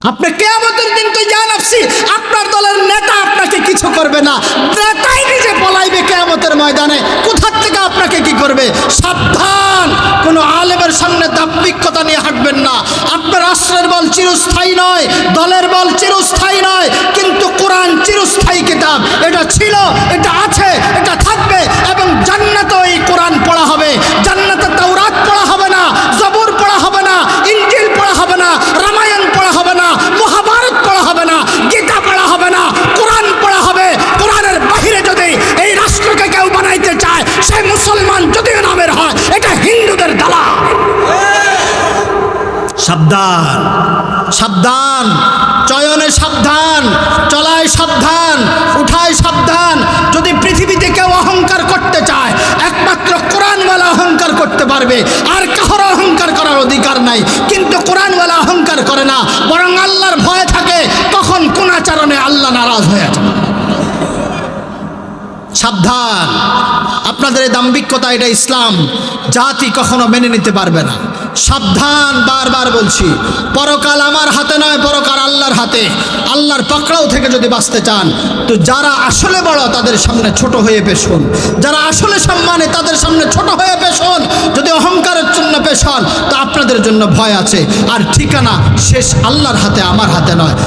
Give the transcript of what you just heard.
আপনি কিয়ামতের দিন তো ইয়া নাফসি, আপনার দলের নেতা আপনাকে কিছু করবে না, নেতাই নিজে পলাইবে কিয়ামতের ময়দানে। কোথা থেকে আপনাকে কি করবে? সাবধান, কোনো আলেমের সামনে দাম্ভিকতা নিয়ে হাঁটবেন না। আপনার রাষ্ট্রের বল চিরস্থায়ী নয়, দলের বল চিরস্থায়ী নয়, কিন্তু কোরআন চিরস্থায়ী কিতাব। এটা ছিল, এটা আছে, এটা থাকবে, এবং জান্নাতেও এই কোরআন পড়া হবে। জান্নাতে তাওরাত পড়া হবে না, জবুর পড়া হবে না, ইনজিল পড়া হবে না, রামায়ণ পড়া হবে না, মহাভারত পড়া হবে না, গীতা পড়া হবে না, কোরআন পড়া হবে। কোরআনের বাহিরে যদি এই রাষ্ট্রকে কেউ বানাইতে চায়, সে মুসলমান যদিও নামের হয়, এটা হিন্দুদের দালাল। সাবধান, সাবধান, চয়নে সাবধান, চলায় সাবধান, উঠায় সাবধান। যদি পৃথিবীতে কেউ অহংকার করতে চায়, একমাত্র কোরআনওয়ালা অহংকার করতে পারবে, আর কারোর অহংকার করার অধিকার নাই। কিন্তু কোরআনওয়ালা অহংকার করে না, বরং আল্লাহর ভয় থাকে, তখন কোন আচরণে আল্লাহ নারাজ হয়ে আছে। সাবধান, আপনাদের এই দাম্ভিকতা, এটা ইসলাম জাতি কখনো মেনে নিতে পারবে না। সাবধান, বারবার বলছি, পরকাল আমার হাতে নয়, পরকাল আল্লাহর হাতে। আল্লাহর পাকড়াও থেকে যদি বাঁচতে চান, তো যারা আসলে বড় তাদের সামনে ছোট হয়ে পেশ হন, যারা আসলে সম্মানে তাদের সামনে ছোট হয়ে পেশ হন। যদি অহংকারের জন্য পেশ হন, তো আপনাদের জন্য ভয় আছে। আর ঠিকানা শেষ আল্লাহর হাতে, আমার হাতে নয়।